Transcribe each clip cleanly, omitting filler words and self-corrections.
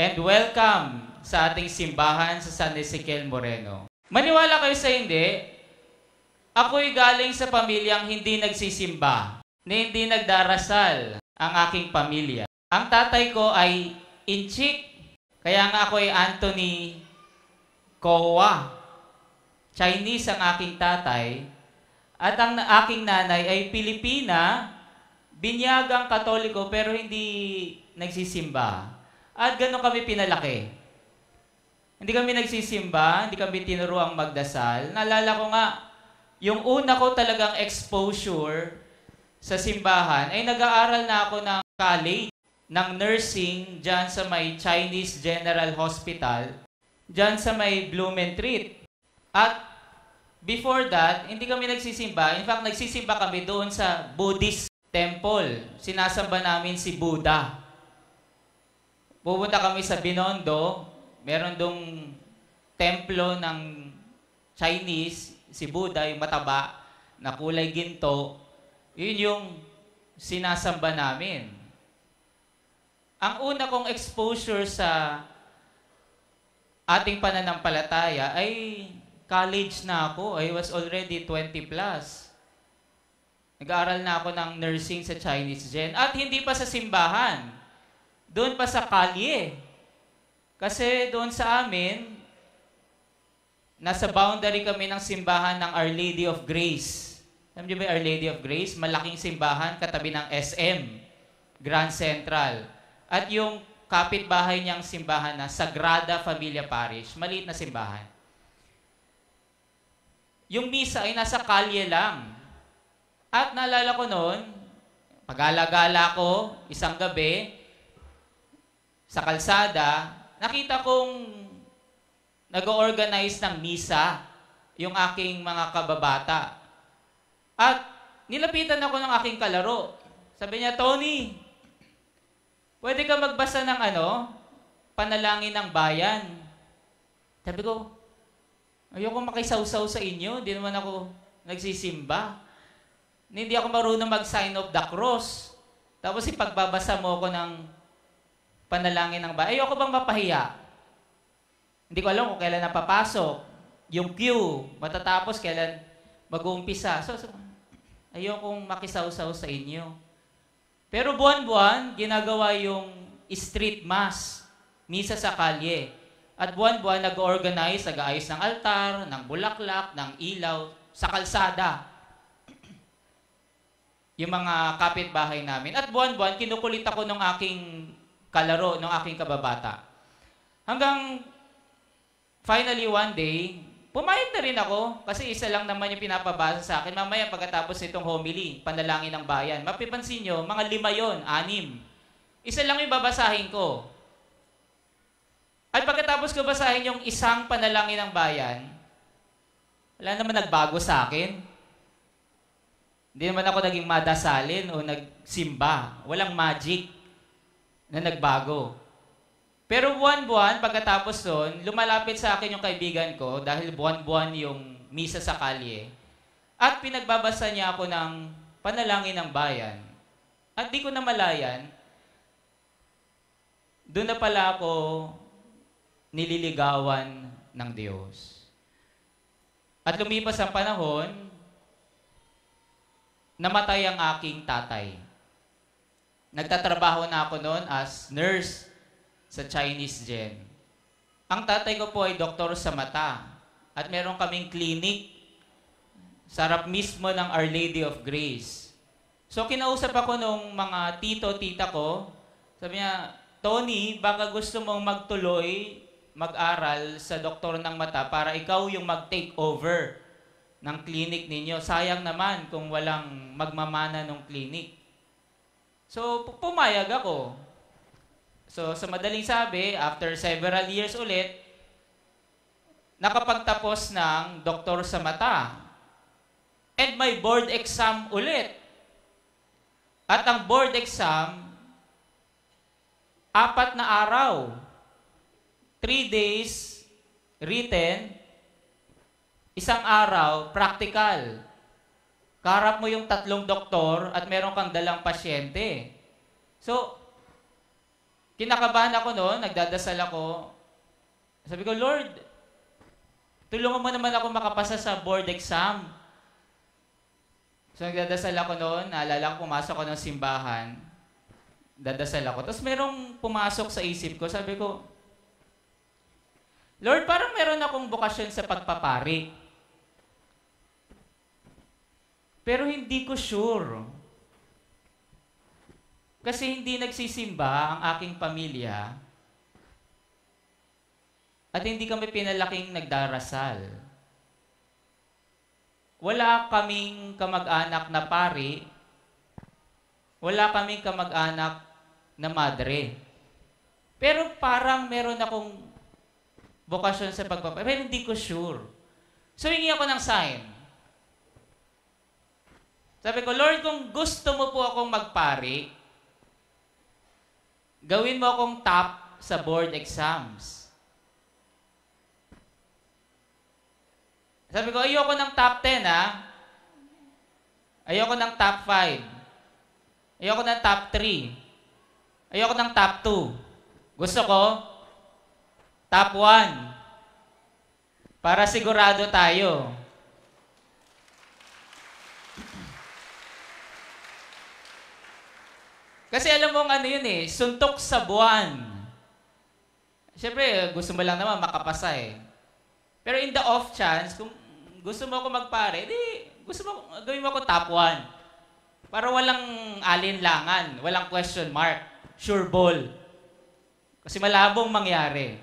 and welcome sa ating simbahan sa San Ezequiel Moreno. Maniwala kayo sa hindi, ako'y galing sa pamilyang hindi nagsisimba, na hindi nagdarasal ang aking pamilya. Ang tatay ko ay Inchik, kaya nga ako ay Anthony Kowa. Chinese ang aking tatay, at ang aking nanay ay Pilipina, binyagang Katoliko pero hindi nagsisimba. At gano'n kami pinalaki. Hindi kami nagsisimba, hindi kami tinuruang magdasal. Naalala ko nga, yung una ko talagang exposure sa simbahan ay nag-aaral na ako ng college, ng nursing, dyan sa may Chinese General Hospital, dyan sa may Blumentritt. At before that, hindi kami nagsisimba. In fact, nagsisimba kami doon sa Buddhist temple. Sinasamba namin si Buddha. Pupunta kami sa Binondo, meron dong templo ng Chinese, si Buddha, yung mataba, na kulay ginto. Yun yung sinasamba namin. Ang una kong exposure sa ating pananampalataya ay college na ako. I was already 20 plus. Nag-aaral na ako ng nursing sa Chinese Gen. At hindi pa sa simbahan. Doon pa sa kalye. Kasi doon sa amin, nasa boundary kami ng simbahan ng Our Lady of Grace. Alam niyo ba Our Lady of Grace? Malaking simbahan katabi ng SM, Grand Central. At yung kapitbahay niyang simbahan na Sagrada Familia Parish, maliit na simbahan. Yung misa ay nasa kalye lang. At naalala ko noon, pag-alagala ko, isang gabi, sa kalsada, nakita kong nag-organize ng misa yung aking mga kababata. At nilapitan ako ng aking kalaro. Sabi niya, Tony, pwede ka magbasa ng panalangin ng bayan. Sabi ko, ayoko makisawsaw sa inyo. Hindi naman ako nagsisimba. Hindi ako marunong mag-sign of the cross. Tapos ipagbabasa mo ako ng panalangin ng bayan. Ayoko bang mapahiya? Hindi ko alam kung kailan napapasok. Yung queue, matatapos kailan mag-uumpisa. So, ayokong makisawsaw sa inyo. Pero buwan-buwan, ginagawa yung street mass, misa sa kalye. At buwan-buwan, nag-organize, nag-aayos ng altar, ng bulaklak, ng ilaw, sa kalsada. Yung mga kapitbahay namin. At buwan-buwan, kinukulit ako ng aking kalaro, ng aking kababata. Hanggang finally one day, pumayag na rin ako kasi isa lang naman yung pinapabasa sa akin. Mamaya pagkatapos nitong homily, panalangin ng bayan, mapipansin nyo, mga 5 yon, 6. Isa lang yung babasahin ko. At pagkatapos ko basahin yung isang panalangin ng bayan, wala naman nagbago sa akin. Hindi naman ako naging madasalin o nagsimba. Walang magic na nagbago. Pero buwan-buwan, pagkatapos nun, lumalapit sa akin yung kaibigan ko dahil buwan-buwan yung misa sa kalye. At pinagbabasa niya ako ng panalangin ng bayan. At di ko namalayan, doon na pala ako nililigawan ng Diyos. At lumipas ang panahon, namatay ang aking tatay. Nagtatrabaho na ako noon as nurse sa Chinese Gen. Ang tatay ko po ay doktor sa mata. At meron kaming clinic sa harap mismo ng Our Lady of Grace. So kinausap ako nung mga tito-tita ko. Sabi niya, Tony, baka gusto mong magtuloy, mag-aral sa doktor ng mata para ikaw yung mag-take over ng clinic ninyo. Sayang naman kung walang magmamana ng clinic. So pumayag ako. So, sa madaling sabi, after several years ulit, nakapagtapos ng doktor sa mata. And may board exam ulit. At ang board exam, 4 na araw. 3 days written, 1 araw practical. Kaharap mo yung 3 doktor at meron kang dalang pasyente. So, kinakabahan ako noon, nagdadasal ako. Sabi ko, Lord, tulungan mo naman ako makapasa sa board exam. So nagdadasal ako noon, naalala ko pumasok ako ng simbahan, dadasal ako. Tapos merong pumasok sa isip ko, sabi ko, Lord, parang meron akong bokasyon sa pagpapari. Pero hindi ko sure. Kasi hindi nagsisimba ang aking pamilya at hindi kami pinalaking nagdarasal. Wala kaming kamag-anak na pari, wala kaming kamag-anak na madre. Pero parang meron akong bokasyon sa pagpapari, pero hindi ko sure. So hingi ako ng sign. Sabi ko, Lord, kung gusto mo po akong magpari, gawin mo akong top sa board exams. Sabi ko, ayoko ng top 10, ha? Ayoko ng top 5. Ayoko ng top 3. Ayoko ng top 2. Gusto ko, top 1. Para sigurado tayo. Kasi alam mo ano yun eh, suntok sa buwan. Siyempre, gusto mo lang naman makapasa eh. Pero in the off chance, kung gusto mo ako magpare, di, gusto mo, gawin mo ako top 1. Para walang alinlangan, walang question mark, sure ball. Kasi malabong mangyari.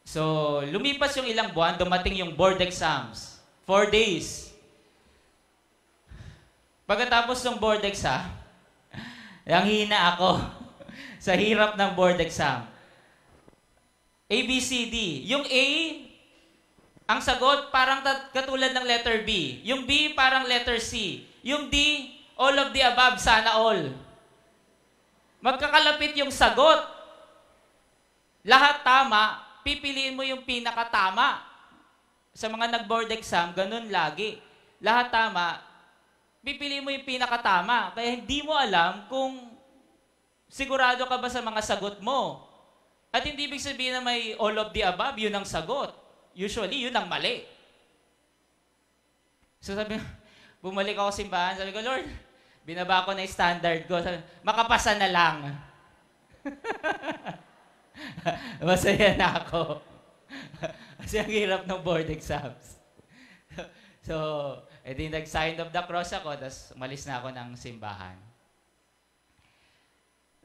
So, lumipas yung ilang buwan, dumating yung board exams. 4 days. Pagkatapos ng board exam, ang hina ako sa hirap ng board exam. A, B, C, D. Yung A, ang sagot parang katulad ng letter B. Yung B, parang letter C. Yung D, all of the above, sana all. Magkakalapit yung sagot. Lahat tama, pipiliin mo yung pinakatama. Sa mga nag-board exam, ganun lagi. Lahat tama, pipiliin mo yung pinakatama. Kaya hindi mo alam kung sigurado ka ba sa mga sagot mo. At hindi ibig sabihin na may all of the above, yun ang sagot. Usually, yun ang mali. So sabi, bumalik ako sa simbahan, sabi ko, Lord, binaba ko na yung standard ko. Sabi, makapasa na lang. Masaya na ako. Kasi ang hirap ng board exams. So, edi nag-sign of the cross ako, tapos umalis na ako ng simbahan.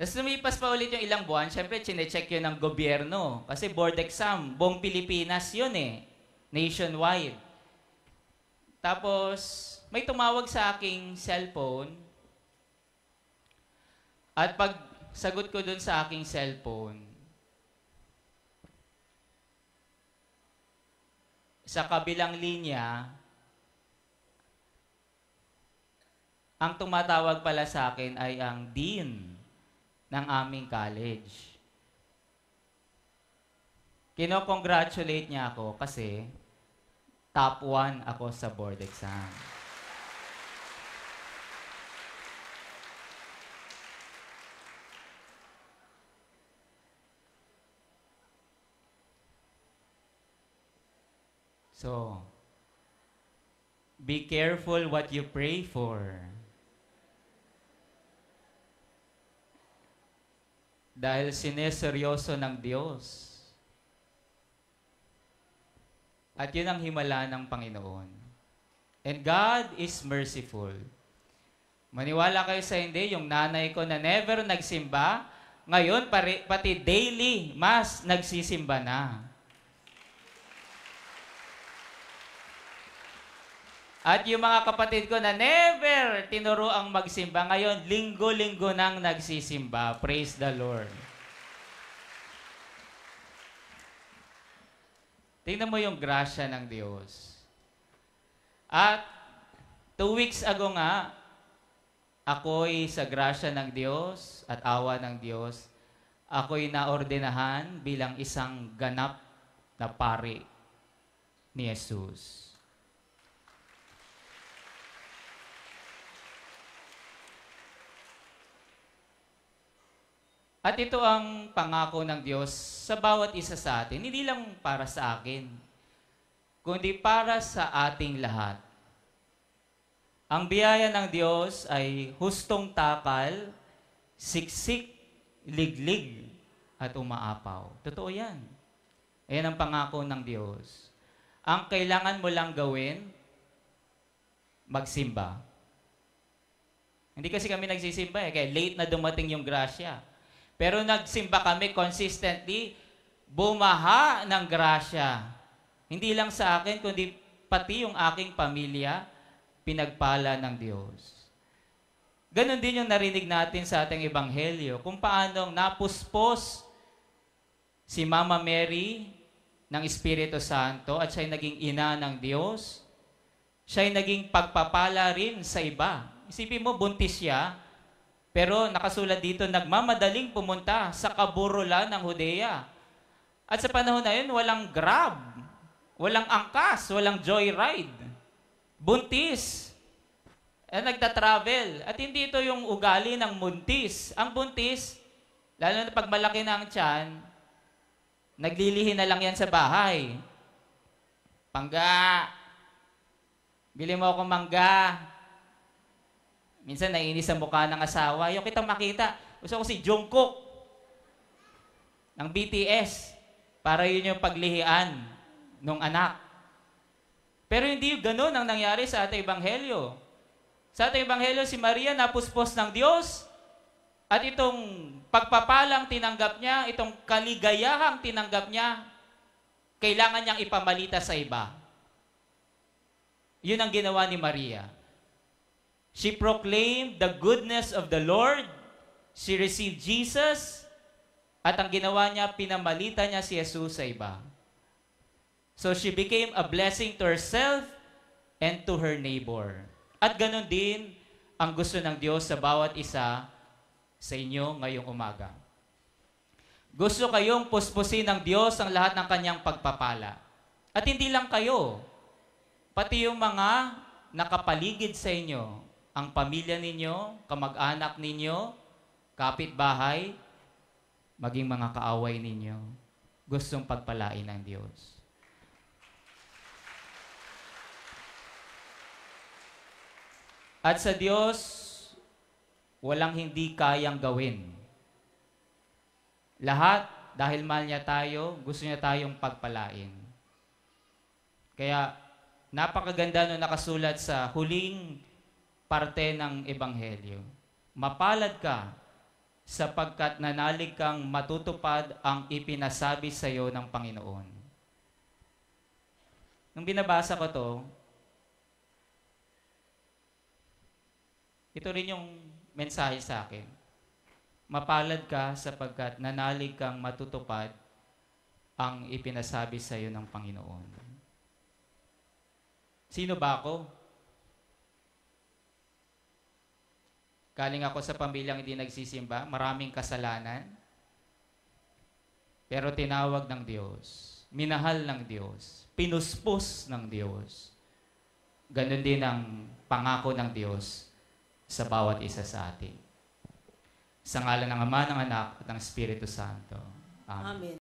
Tapos lumipas pa ulit yung ilang buwan, syempre chinecheck yun ng gobyerno. Kasi board exam, buong Pilipinas yun eh. Nationwide. Tapos, may tumawag sa aking cellphone. At pag sagot ko dun sa aking cellphone, sa kabilang linya, ang tumatawag pala sa akin ay ang dean ng aming college. Kino-congratulate niya ako kasi top 1 ako sa board exam. So, be careful what you pray for. Dahil sineseryoso ng Diyos. At yun ang himala ng Panginoon. And God is merciful. Maniwala kayo sa hindi, yung nanay ko na never nagsimba, ngayon pati daily mas nagsisimba na. At yung mga kapatid ko na never tinuro ang magsimba, ngayon, linggo-linggo nang nagsisimba. Praise the Lord. Tingnan mo yung grasya ng Diyos. At 2 weeks ago nga, ako'y sa grasya ng Diyos at awa ng Diyos, ako'y naordinahan bilang isang ganap na pari ni Jesus. At ito ang pangako ng Diyos sa bawat isa sa atin, hindi lang para sa akin, kundi para sa ating lahat. Ang biyaya ng Diyos ay hustong takal, siksik, liglig, at umaapaw. Totoo yan. Ayan ang pangako ng Diyos. Ang kailangan mo lang gawin, magsimba. Hindi kasi kami nagsisimba kaya late na dumating yung grasya. Pero nagsimba kami consistently, bumaha ng grasya. Hindi lang sa akin, kundi pati yung aking pamilya, pinagpala ng Diyos. Ganon din yung narinig natin sa ating ebanghelyo, kung paanong napuspos si Mama Mary ng Espiritu Santo at siya'y naging ina ng Diyos. Siya'y naging pagpapala rin sa iba. Isipin mo, buntis siya, pero nakasulat dito, nagmamadaling pumunta sa kaburulan ng Judea. At sa panahon na yun, walang Grab, walang angkas, walang joyride. Buntis. Nagta-travel. At hindi ito yung ugali ng buntis. Ang buntis, lalo na pag malaki na ang tiyan, naglilihi na lang yan sa bahay. Pangga, bili mo ako mangga. Minsan naiinis sa mukha ng asawa. Yung kitang makita, gusto ko si Jungkook ng BTS para yun yung paglihian ng anak. Pero hindi ganun ang nangyari sa ating ebanghelyo. Sa ating ebanghelyo, si Maria napuspos ng Diyos at itong pagpapalang tinanggap niya, itong kaligayahang tinanggap niya, kailangan niyang ipamalita sa iba. Yun ang ginawa ni Maria. She proclaimed the goodness of the Lord. She received Jesus. At ang ginawa niya, pinamalita niya si Jesus sa iba. So she became a blessing to herself and to her neighbor. At ganun din ang gusto ng Diyos sa bawat isa sa inyo ngayong umaga. Gusto kayong puspusin ng Diyos ang lahat ng kanyang pagpapala. At hindi lang kayo, pati yung mga nakapaligid sa inyo, ang pamilya ninyo, kamag-anak ninyo, kapitbahay, maging mga kaaway ninyo, gustong pagpalain ng Diyos. At sa Diyos, walang hindi kayang gawin. Lahat, dahil mahal niya tayo, gusto niya tayong pagpalain. Kaya, napakaganda nung nakasulat sa huling parte ng Ebanghelyo. Mapalad ka sapagkat nanalig kang matutupad ang ipinasabi sa iyo ng Panginoon. Nung binabasa ko to, ito rin yung mensahe sa akin. Mapalad ka sapagkat nanalig kang matutupad ang ipinasabi sa iyo ng Panginoon. Sino ba ako? Galing ako sa pamilyang hindi nagsisimba, maraming kasalanan, pero tinawag ng Diyos, minahal ng Diyos, pinuspos ng Diyos. Ganon din ang pangako ng Diyos sa bawat isa sa atin. Sa ngalan ng Ama, ng Anak, at ng Espiritu Santo. Amen.